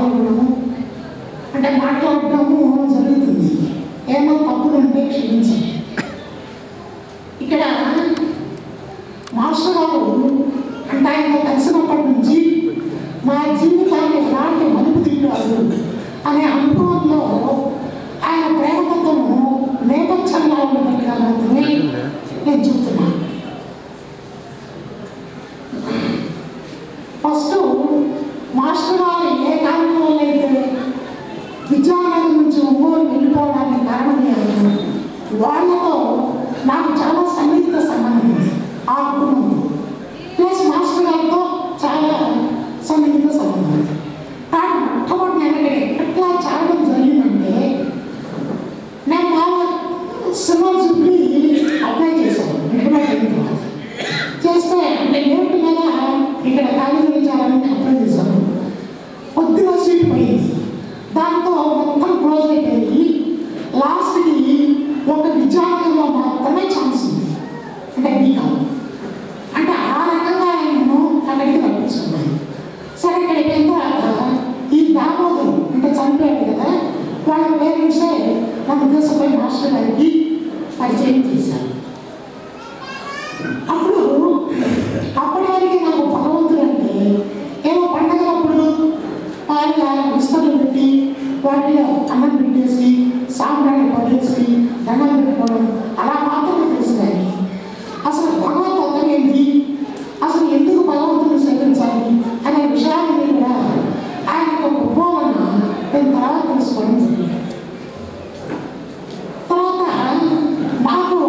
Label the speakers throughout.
Speaker 1: పాల్గొనము అంటే మాట్లాడటము జరుగుతుంది. ఏమో తప్పులు ఉంటే క్షమించండి. ఇక్కడ మాస్టర్ గారు అంటే ఆయనతో కలిసినప్పటి నుంచి మా జీవితాన్ని ఎలాంటి మలుపు తిరిగారు అనే అనుభవంలో ఆయన ప్రేమతత్వము నేపథ్యంగా ఉన్నట్టుగా మాత్రమే నేను చెప్తున్నాను. ఫస్ట్ మాస్టర్ గారు ఏ కారణం వల్ల అయితే విజయనగరం నుంచి ఒంగోలు వెళ్ళిపోవడానికి కారణమయ్యారు. వాళ్ళతో నాకు చాలా సన్నిహిత సంబంధం ఉంది. ఆ కుటుంబంలో ప్లస్ మాస్టర్ గారితో చాలా సన్నిహిత సంబంధం ఉంది. కానీ మొట్టమొదటి నేను ఎట్లా చేయడం జరిగిందంటే నేను బాగా సిల్వర్ జూబ్లీ అప్లై చేశాను. చేస్తే అంటే నేటి మీద ఇక్కడ కాలేజీ చేయాలని అప్లై చేశాను. కొద్దిగా సీట్ పోయింది. దాంతో మొత్తం క్లోజ్ అయిపోయింది. లాస్ట్కి ఒక విద్యార్థుల్లో మాత్రమే ఛాన్స్ ఉంది అంటే బీకామ్. అంటే ఆ రకంగా నేను అక్కడికి పంపించుకున్నాను. సరే ఇక్కడ అయిపోయిన తర్వాత ఈ దామోదరు అంటే చనిపోయాడు కదా, వాళ్ళ పేరెంట్సే నా ఉద్దేశంపై మాస్టర్ గారికి పరిచయం చేశారు. అప్పటి వరకు నాకు భగవంతుడు అంటే ఏమో పండగలప్పుడు వాళ్ళ విస్తరణ పెట్టి వాటిలో అన్నం పెట్టేసి సాంబ్రాన్ని పడేసి దండం పెట్టుకోవడం అలా మాత్రమే తెలుసు. కానీ అసలు భగవద్గీత ఏంటి, అసలు ఎందుకు భగవంతుని సేవించాలి అనే విషయాన్ని కూడా ఆయన గొప్ప వలన నేను తర్వాత తెలుసుకోవడం జరిగింది. తర్వాత నాకు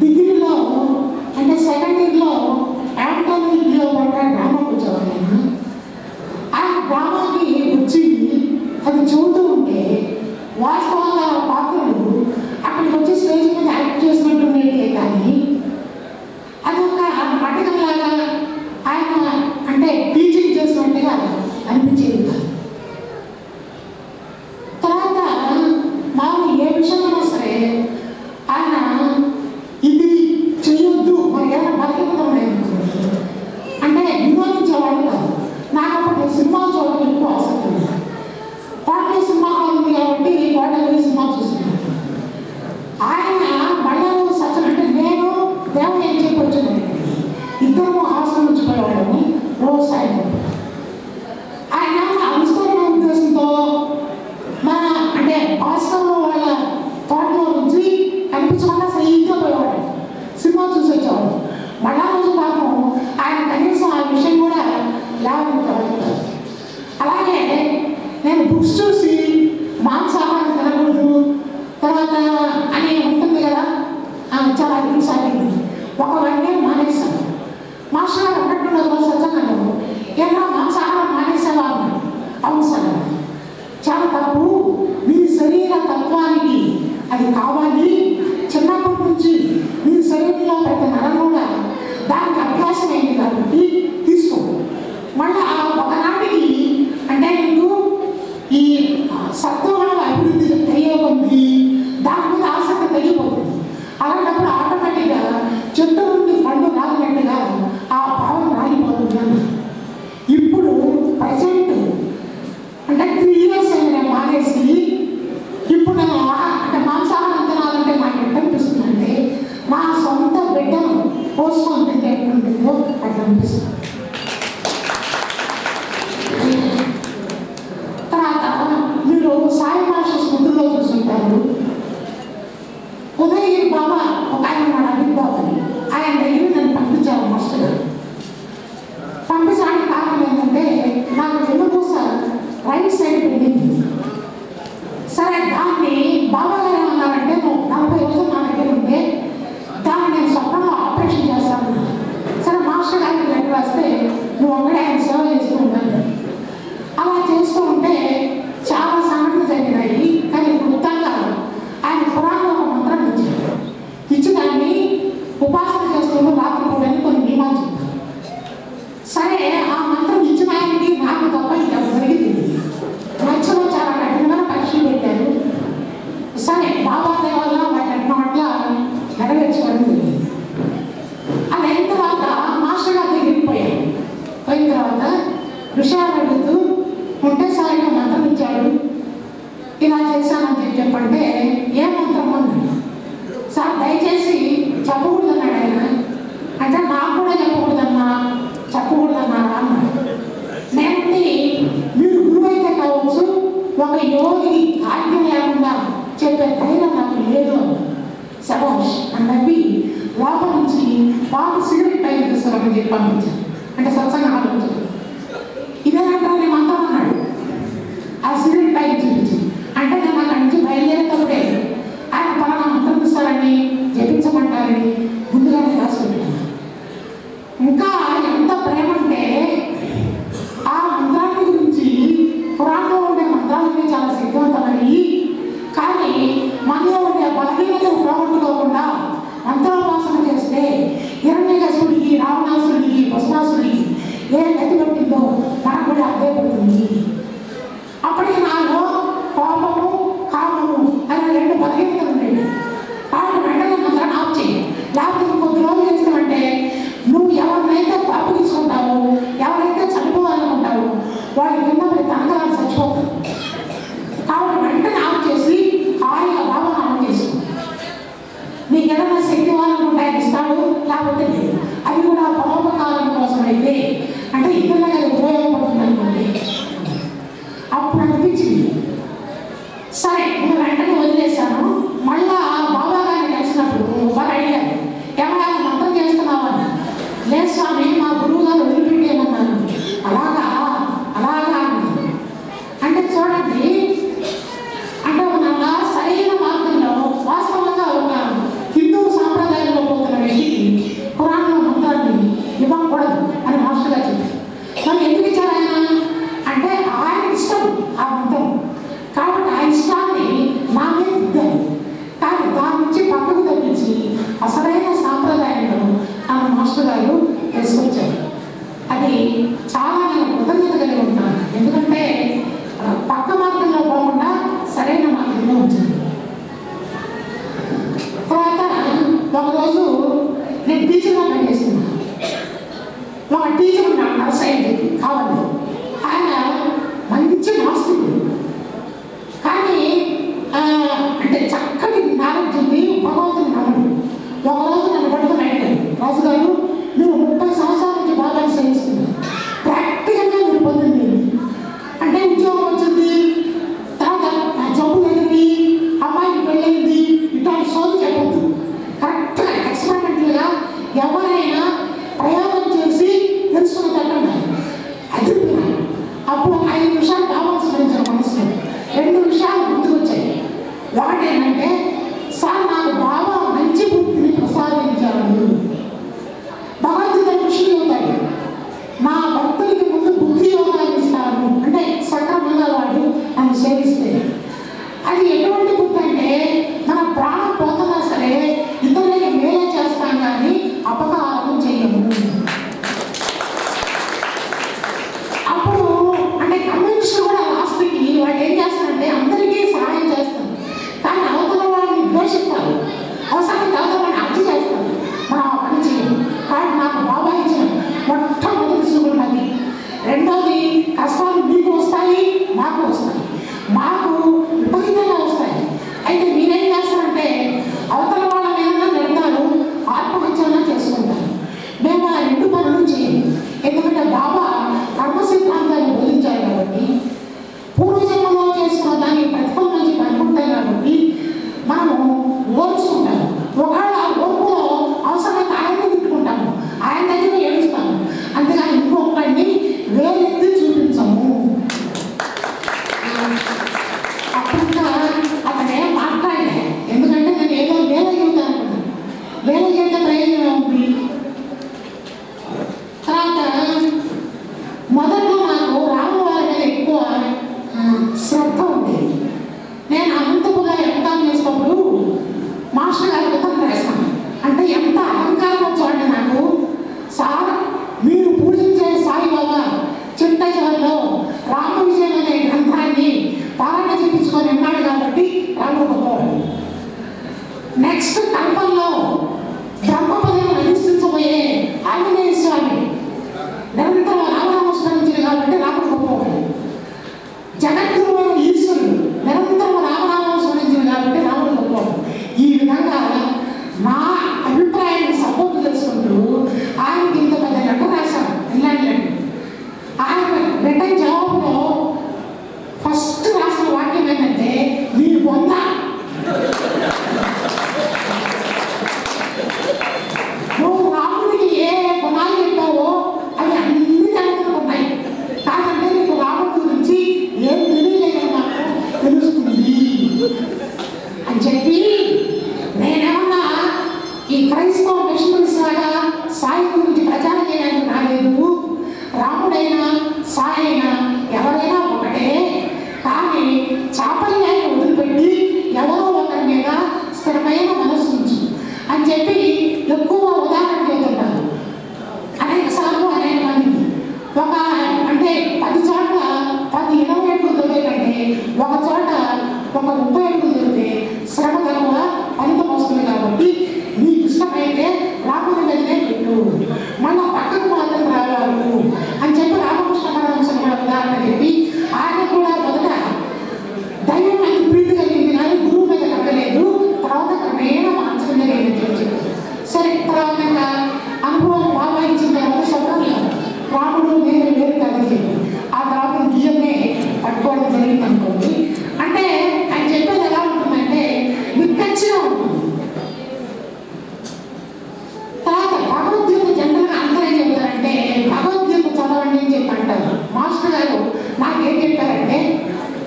Speaker 1: డిగ్రీలో అంటే సెకండ్ ఇయర్లో యాంటోనీ క్లియోపాట్రా డ్రామాకి వచ్చేవాడు. ఆయన డ్రామాకి వచ్చి అది చూస్తూ ఉంటే వాస్తవంగా పాత్రలు అక్కడికి వచ్చి స్టేజ్ మీద యాక్ట్ చేసినట్టుండే కానీ అదొక నాటకంలాగా ఆయన అంటే టీచింగ్ చేసినట్టుగా అనిపించేది కాదు. తర్వాత మాకు ఏ విషయమైనా సరే ఆయన ఇది చేయొద్దు మరి ఏమైనా బలహీనత ఉన్నాయనుకోండి అంటే వినోదించేవాడు కాదు. నాకు అప్పుడు సినిమా చూడడం ఎక్కువ ఆసక్తి ఉంది. కోటలో సినిమా హాల్ ఉంది కాబట్టి కోటలో సినిమా చూస్తున్నాను. ఆయన బళ్ళారు సత్యం అంటే నేను దేవుడు ఏం చెప్పొచ్చాను ఇద్దరు హాస్టల్ నుంచి పోయేవాళ్ళని రోజు సాయం ఆయన అనుసరణ ఉద్దేశంతో మన అంటే హాస్టల్లో వాళ్ళ తోటలో నుంచి కనిపించకుండా సరిగ్గా పోయేవాడు, సినిమా చూసి వచ్చేవాడు. మళ్ళా రోజు పాపం ఆయన కనీసం ఆ విషయం కూడా లేవనెత్తలేదు. అలాగే నేను బుక్స్ చూసి మాంసాహారం తినకూడదు తర్వాత అని ఉంటుంది కదా, చాలా హింసాగింది. ఒక 1 year మానేశాను. మాస్టర్ గారు ఉన్నట్టున్న సత్సంగంలో ఏమన్నా మాంసాహారం మానేసేవా అన్నాడు. అవును సార్, చాలా తప్పు, మీ శరీర తత్వానికి అది కావాలి. చిన్నప్పటి నుంచి మీ శరీరంలో ప్రతి నరం కూడా దానికి అభ్యాసం అయింది కాబట్టి తీసుకో. మళ్ళీ ఒకనాటికి అంటే నీకు ఈ సత్వగుణ అభివృద్ధి అయ్యేది దాని మీద ఆసక్తి తగ్గిపోతుంది. అలాంటప్పుడు ఆటోమేటిక్గా చెట్టు నుండి పండు రాలినట్టుగా ఆ భావం రాలిపోతుంది. ఇప్పుడు ప్రజెంట్ అంటే 3 years నేను మానేసి ఇప్పుడు నేను అంటే మాంసాహారం తినాలంటే నాకు ఎంత అనిపిస్తుంది అంటే నా సొంత బిడ్డను పోసుకొని తింటే ఎట్లుంటుందో అట్లా అనిపిస్తుంది. తర్వాత మీరు సాయి మాస్టర్ స్మృతిలో చూసుంటారు. ఉదయగిరి బాబా ఒక ఆయన నాడు అభిత్ బాబు అని ఆయన దగ్గర నన్ను పంపించారు మాస్టర్ గారు. పంపించడానికి కారణం ఏంటంటే నాకు వెన్నుపూస రైట్ సైడ్ పెరిగింది. సరే దాన్ని బాబా గారు ఏమన్నారంటే నువ్వు 40 రోజులు నా దగ్గర ఉంటే దాన్ని నేను స్వప్నంలో ఆపరేషన్ చేస్తాను. సరే మాస్టర్ గారికి లెటర్ రాస్తే నువ్వు ఒక్కడే ఆయన సేవ చేస్తూ ఉండాలి. అలా చేస్తూ ఉంటే చాలా సంఘటనలు జరిగినాయి. కానీ క్లుప్తంగా ఆయన పురాణంలో ఒక మంత్రం ఇచ్చారు. ఇచ్చి దాన్ని ఉపాసన చేస్తూ రాత్రి కూడా కొన్ని నియమాలు చెప్పారు. సరే ఆ మంత్రం ఇచ్చిన ఆయనకి నాకు తప్ప ఇంకెవరికి తెలియదు. మధ్యలో చాలా కఠినమైన పరీక్షలు పెట్టారు. సరే బాబా దేవల్ల వాటి అట్లా నెరవేర్చుకోవడం జరిగింది. అది అయిన తర్వాత మాస్టర్ గారి దగ్గరికి పోయాను. పోయిన తర్వాత విషయాలు అడుగుతూ ఉంటే సార్ ఇక మంత్రం ఇచ్చాడు, ఇలా చేశానని చెప్పంటే ఏ మంత్రం అన్నాడు. సార్ దయచేసి చెప్పకూడదన్నాడు ఆయన. అంటే నాకు కూడా చెప్పకూడదన్నారా అన్నాడు. నేనండి మీరు గురువు అయితే కావచ్చు, ఒక యోగి ఆజ్ఞ లేకుండా చెప్పే ధైర్యం నాకు లేదు అన్న. శభాష్ అని నవ్వి లోపల నుంచి పాత సిగరెట్ టైం తీసుకురామని చెప్పి పంపించాను. అంటే సత్సంగా ఆలోచించాను. ఇదేనంటారా నేను మంత్రం అన్నాడు. ఆ సిగరెట్ టైం చూపించి అంటే నేను అక్కడి నుంచి బయలుదేరేటప్పుడే ఆయన పలానా మంత్రం ఇస్తారని జపించమంటారని ముందుగానే రాసుకుంటున్నాను. ఇంకా ఎంత ప్రేమ అంటే ఆ మంత్రాన్ని గురించి పురాణంలో ఉండే మంత్రాలకి చాలా శక్తివంతమని, కానీ మనలో ఉండే బలహీనతను పోగొట్టుకోకుండా మంత్రోపాసన చేస్తే హిరణ్యకశిపుడికి, రావణాసుడికి, భస్మాసుడికి ఏ గతి పట్టిందో మనకు కూడా అదే పడుతుంది. అప్పటికి నాలో కోపము, కామము అనే రెండు బలహీనతలు ఉండేవి. వాటిని వెంటనే మంత్రాన్ని ఆఫ్ చేయి. లేకపోతే కొద్ది రోజులు చేస్తామంటే నువ్వు ఎవరినైతే అప్పగించుకుంటావో, ఎవరైతే చనిపోవాలనుకుంటావో వాళ్ళు విన్నప్పుడు తనకరాలు చచ్చిపోతారు. కాబట్టి వెంటనే ఆఫ్ చేసి హాయిగా భావనామం చేసుకో. నీకు ఏదైనా శక్తి వాళ్ళకు ఉంటాయి ఇస్తాడు, లేకపోతే లేదు. అది కూడా పరోపకారం కోసం అయితే, అంటే ఇతరులకు ఉపయోగపడుతుంది అనుకోండి. అప్పుడు అనిపించింది సరే నేను వెంటనే వదిలేశాను. మళ్ళా బాబా గారిని కలిసినప్పుడు వారు అడిగారు, ఏమైనా మంత్రం చేస్తున్నావని. లేదు స్వామి మా గురువు గారు వదిలిపెట్టేయమన్నాను. అలాగా అంటే చూడండి, అంటే మన సరైన మార్గంలో వాస్తవంగా ఒక హిందూ సాంప్రదాయంలో పోతున్న వ్యక్తికి పురాణంలో మంత్రాన్ని ఇవ్వకూడదు అని మాస్టర్ గారు చెప్పారు. మరి ఎందుకు ఇచ్చారు ఆయన అంటే ఆయన ఇష్టం ఆ మంత్రం. కాబట్టి ఆ ఇష్టాన్ని నామే దిద్దాను. కానీ దాని నుంచి పక్కకు తప్పించి అసలైన సాంప్రదాయంలో ఆ మాస్టర్ గారు తీసుకొచ్చారు. అది చాలా నేను కృతజ్ఞత కలిగి ఉంటాను. ఎందుకంటే పక్క మార్గంలో పోకుండా సరైన మార్గంలో వచ్చింది. తర్వాత ఒకరోజు నేను టీచర్గా పనిచేస్తున్నాను. ఒక టీచర్ ఉన్నాడు నర్సైంటి కావాలి. ఆయన మంచి నాస్తికుడు, కానీ అంటే చక్కటి నాలెడ్జ్ ఉంది, భగవంతుని నమ్మడు. ఒకరోజు నన్ను పట్టుకుని అడిగారు, రాజుగారు మీరు 30 సంవత్సరాల నుంచి బాగా సేవిస్తున్నారు, ప్రాక్టికల్గా మీరు పొందింది అంటే ఉద్యోగం వచ్చింది, తర్వాత జబ్బు తగ్గింది, అమ్మాయికి పెళ్ళయింది, ఇట్లాంటి సోది చెప్పద్దు. కరెక్ట్గా ఎక్స్పెరిమెంటల్గా ఎవరైనా ప్రయోగం చేసి తెలుసుకునేటట్టు అది అప్పుడు 5 నిమిషాలు బాగా స్మరించారు మనసులో. 2 విషయాలు గుర్తుకొచ్చాయి. ఒకటి ఏంటంటే సార్ నాకు బాగా మంచి బుద్ధిని ప్రసాదించాడు. భగవంతుడు కృష్ణుడు అవుతాడు, నా భక్తులకి ముందు బుద్ధి యోగాన్ని ఇస్తాడు. అంటే సక్రమంగా వాడు నన్ను సేవిస్తే అది ఎటువంటి బుద్ధి అంటే మన ప్రాణం పోతున్నా సరే ఇతరులకి మేలే చేస్తాం కానీ అపకారం చేయము. అప్పుడు అంటే కమ్యూనిస్టులు కూడా లాస్ట్కి వాడు ఏం చేస్తారంటే అందరికీ సహాయం చేస్తారు, కానీ అవతల వాళ్ళని ద్వేషిస్తారు, అవసరానికి అవతల వాడిని హత్య చేస్తారు. మనం ఆ పని చేయము. కానీ నాకు బాబా ఇచ్చిన మొట్టమొదటి సుగుణది. రెండోది కష్టాలు మీకు వస్తాయి, మాకు వస్తాయి, మాకు విపరీతంగా వస్తాయి. అయితే మీరేం చేస్తారంటే అవతల వాళ్ళ మీద నిడతారు, ఆత్మహత్యలను చేసుకుంటారు. మేము ఆ 2 పనులు చేయము. ఎందుకంటే బాబా కర్మ సిద్ధాంతాన్ని బోధించారు కాబట్టి, పూర్వజన్మలో చేసుకున్న దాన్ని ప్రతిఫలం నుంచి పనుకుంటాయి కాబట్టి మనము ఓర్చుకుంటాము. ఒకవేళ ఆ ఓర్పులో అవసరమైతే ఆయన్ని తిట్టుకుంటాము, ఆయన దగ్గర ఏడుస్తాము, అంతేగాని ఇంకొకరిని వేలెత్తి చూపించము. చెప్పి ఎక్కువ ఉదాహరణ చెబుతుంటారు అనేక సార్లు అనేక మందికి. ఒక అంటే 10 చోట్ల 10 20 అడుగులు దొరికే కంటే ఒక చోట ఒక 30 అడుగులు దొరికితే శ్రమ తక్కువ, ఫలితం వస్తుంది. కాబట్టి నీకు ఇష్టమైతే రాముని మీదనే పెట్టు, మళ్ళా పక్కకు మాత్రం రావాలి అని చెప్పి రామకృష్ణ పరమహంస కూడా ఉదాహరణ చెప్పి ఆయన కూడా మొదట దైవం మీద ప్రీతి కలిగింది కానీ గురువు మీద కలగలేదు, తర్వాత క్రమేణా మార్చడం జరిగింది. సరే, తర్వాత అనుభవం బాగా ఇచ్చిన తర్వాత చెప్పలేదు రాముడు నేను వేరు కదా చెప్పి ఆ తర్వాత బియ్యమే పట్టుకోవడం జరిగింది అనుకోండి. అంటే ఆయన చెప్పేది ఎలా ఉంటుందంటే నిక్కచ్చిగా ఉంటుంది. తర్వాత భగవద్గీత జనరల్గా అందరూ ఏం చెప్తారంటే భగవద్గీత చదవండి అని చెప్పి అంటారు. మాస్టర్ గారు నాకు ఏం చెప్పారంటే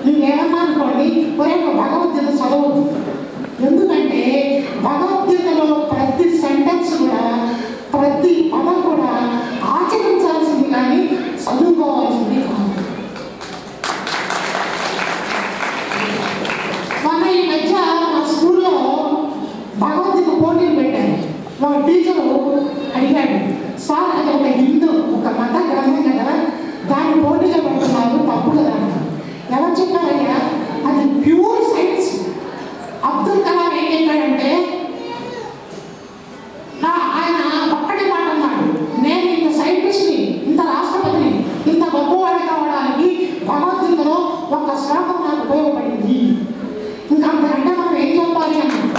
Speaker 1: నువ్వేమన్నా అనుకోండి, ఒరే భగవద్గీత చదవద్దు. ఎందుకంటే భగవద్గీతలో ప్రతి సెంటెన్స్ కూడా ప్రతి పదం కూడా ఆచరించాల్సింది కానీ చదువుకోవాల్సింది కాదు. మన ఈ మధ్య మా స్కూల్లో భగవద్గీత పోటీలు పెట్టారు. మా టీచరు అడిగాడు, సార్ అది ఒక హిందూ ఒక మత గ్రంథం కదా, దాన్ని పోటీగా పెడుతున్నారు, తప్పు కదా. ఎవరు చెప్పారయ్యా, అది ప్యూర్ సైన్స్. అబ్దుల్ కలాం ఏం చెప్పాడంటే ఆయన ఒక్కటే మాట అన్నాడు, నేను ఇంత సైంటిస్ట్ని, ఇంత రాష్ట్రపతిని, ఇంత గొప్పవాడి కావడానికి భగవద్గీతలో ఒక శ్లోకం నాకు ఉపయోగపడింది, ఇంకా అంతకంటే మనం ఏం చెప్పాలి అన్నాడు.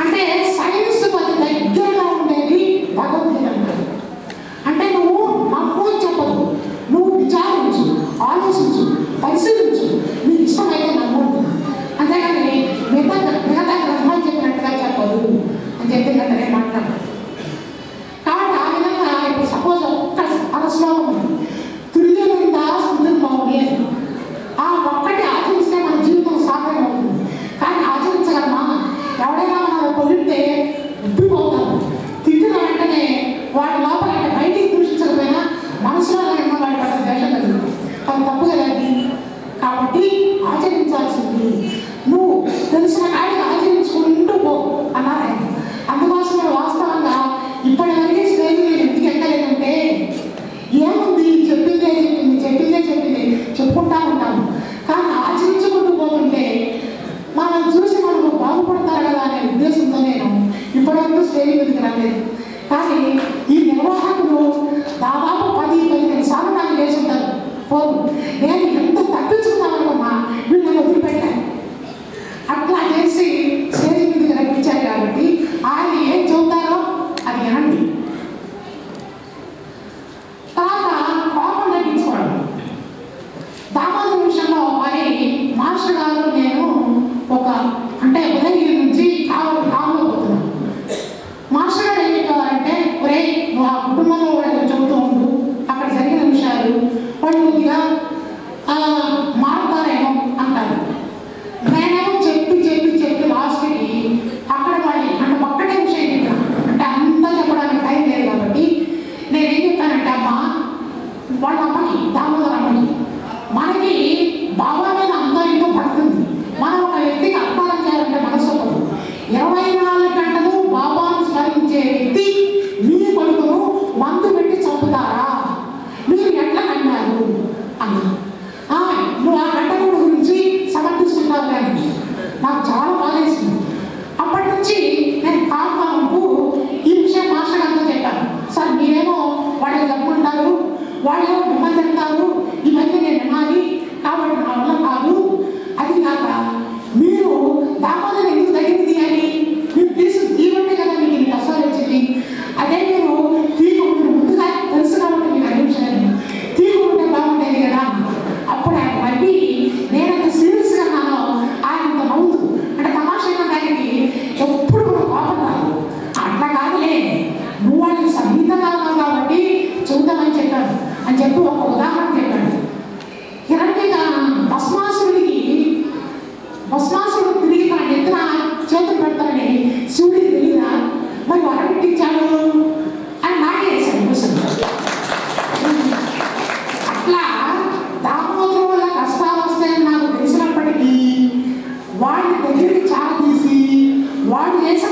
Speaker 1: అంటే సైన్స్ పది దగ్గరగా ఉండేది భగవద్గీత అన్నాడు. అంటే నువ్వు నమ్ము చెప్పదు, నువ్వు విచారించు, ఆలోచించు, పరిశీలించు, నీకు ఇష్టమైతే నమ్ముతుంది. అంతేగాని మిగతా గ్రంథాలు చెప్పినట్టుగా చెప్పదు అని చెప్పి నేను మాట్లాడు. కాబట్టి ఆ విధంగా ఇప్పుడు సపోజ్ ఒక్క శ్లోకం ఉంది, తుల్యమైన సుందరమౌని అని, ఆ ఒక్కటి ఆచరిస్తే మన జీవితం సాధన అవుతుంది. కానీ ఆచరించగలమా? ఎవడైనా మనం పొగిడితే ఉబ్బిపోతాము, తిట్టిన వెంటనే వాడి లోపల బయటికి దూషించకపోయినా మనసులో వాడి పట్ల ద్వేషం కలుగుతుంది. అది తప్పు కదండి. కాబట్టి ఆచరించాల్సింది నువ్వు తెలిసిన కాడికి ఆచరించుకుంటూ పో అన్నారు ఆయన. అందుకోసమే వాస్తవంగా ఇప్పటివరకు స్టేజ్ నేను ఎందుకు ఎక్కలేదంటే ఏముంది, చెప్పిందే చెప్పుకుంటా ఉంటాము. కానీ ఆచరించుకుంటూ పోతుంటే మనం చూసి మనకు బాగుపడతారు కదా అనే ఉద్దేశంతో నేను ఇప్పటివరకు స్టేజ్ మీదకి రాలేదు. కానీ ఈ నిర్వాహకులు దాదాపు 10-15 సార్లు నాకు చేసి ఉంటారు పోదు. నేను ఎంత తప్పించుకున్నామనుకున్నా వీళ్ళని వదిలిపెట్టాను. అట్లా చేసి స్టేజ్ మీదకి రప్పించారు. కాబట్టి ఆయన ఏం చెబుతారో అది వినండి. తర్వాత కోపం తగ్గించుకోవడం. దామోదర విషయంలో మరి మాస్టర్ గారు నేను ఒక అంటే ఉదయగిరి నుంచి కావులో పోతున్నాను. మాస్టర్ గారు ఏం చెప్పేవారంటే, ఒరే నువ్వు ఆ కుటుంబంలో వాళ్ళకి చెబుతూ ఉండు, అక్కడ జరిగిన విషయాలు వాళ్ళు కొద్దిగా మారుతారేమో అంటారు. నేనేమో చెప్పి లాస్ట్కి అక్కడ వాళ్ళు అంటే ఒక్కటే విషయం చెప్పాను. అంటే అంతా చెప్పడానికి టైం లేదు కాబట్టి నేనేం చెప్పానంటే, అమ్మ వాళ్ళ అమ్మకి దామోదర అమ్మకి మనకి బాబా మీద అంతా ఇంట్లో పడుతుంది. మనం ఒక వ్యక్తికి అర్థాలు చేయాలంటే మనసు ఒకటి. 24 గంటలు బాబాను స్మరించే వ్యక్తి మీ కొడుకును మందు పెట్టి చంపుతారా? మీరు ఎట్లా నమ్మారు అన్నా. నువ్వు ఆ గంటకుడు గురించి సమర్థిస్తున్నావు కానీ నాకు చాలా బాధేసింది. అప్పటి నుంచి నేను కాకు ఈ విషయం మాస్టర్ గారితో చెప్పాను. సార్ మీరేమో వాళ్ళు చెప్పుకుంటారు, వాళ్ళేమో మిమ్మల్ని తింటారు, ఈ మధ్య నేను వినాలి కాబట్టి నా వల్ల కాదు. అది కాక మీరు దామోదర ఎందుకు దగ్గర తీయాలి? మీరు తీయబట్టే కదా మీకు ఇన్ని కష్టాలు వచ్చింది. అదే మీరు ముందుగా తెలుసు కాబట్టి మీకు అన్ని విషయాలు తీయకుంటే బాగుండేది కదా. అప్పుడు ఆయన మళ్ళీ నేనంత సీరియస్గా ఉన్నాను, ఆయన నవ్వుతూ అంటే తమాషగా దానికి ఎప్పుడు కూడా కోపం రాదు. అట్లా కాదులే, నువ్వు వాళ్ళకి సంగీతంగా ఉన్నావు కాబట్టి చూద్దామని చెప్పాను అని చెప్పి ఒక ఉదాహరణ చెప్పాడు. భస్మాసుడు తిరిగి తన ఎత్తున చేతులు పెడతానని శివుడికి తెలియదా? మరి వరపెట్టించాడు అని నాకే వేశాడు క్వశ్చన్. అట్లా దామోదరం వల్ల కష్టాలు వస్తాయని నాకు తెలిసినప్పటికీ వాడి దగ్గరికి చాలా తీసి వాడు చేసి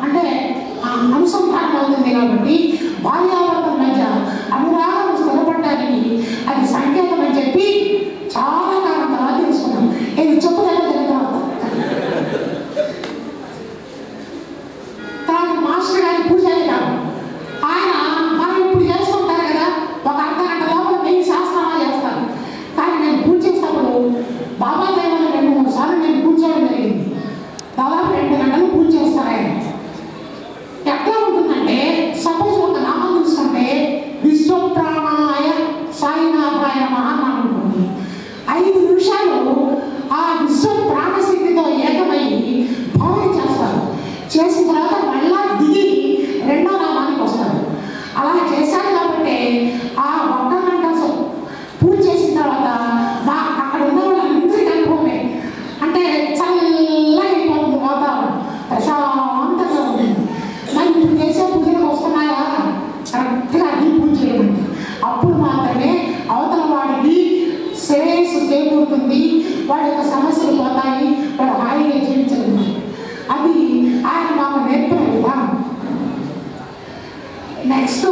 Speaker 1: అంటే అనుసంధానం అవుతుంది కాబట్టి భార్యాభర్తల మధ్య అనురాగం స్థిరపడడానికి అది సంకేతం అని చెప్పి చాలా కాలం తర్వాత తెలుసుకున్నాం. ఇది చెప్పుదల తర్వాత మాస్టర్ గారి పూజ అయ్యారు. ఆయన మనం ఇప్పుడు చేస్తుంటారు కదా, ఒక అర్ధగంట లోపల 1000 శాస్త్రాలు చేస్తారు. కానీ నేను పూజ చేసినప్పుడు బాబా దేవాలయం 2-3 సార్లు నేను కూర్చోవడం జరిగింది. దాదాపు 2 గంటలు పూజ చేస్తారు ఆయన. ఎట్లా ఉంటుందంటే సపోజ్ ఒక నామం తీసుకుంటే విశ్వప్రాణాయ సాయినాథాయ మహానామం ఉంటుంది. 5 నిమిషాలు ఆ విశ్వ ప్రాణశక్తితో ఏకమై భావన చేస్తారు. చేసిన తర్వాత మళ్ళా దిగి 2వ నామానికి వస్తారు. అలా చేశారు కాబట్టి ఆ 1 గంట పూజ చేసిన తర్వాత అక్కడ ఉన్న వాళ్ళందరికీ అనుభవమే. అంటే చల్లగా అయిపోతుంది వాతావరణం, ప్రశాంతంగా ఉంటుంది. మరి ఇప్పుడు చేసే పూజలకు వస్తున్నాయా? కరెక్ట్గా అన్ని పూజ చేయమండి. అప్పుడు మాత్రమే అవతల వాడికి శ్రేయస్సు చేకూరుతుంది, వాడి యొక్క సమస్యలు పోతాయి, వాడు హాయిగా జీవించగలుగుతాడు. అది ఆయన మాకు నేర్పిన విధానం. నెక్స్ట్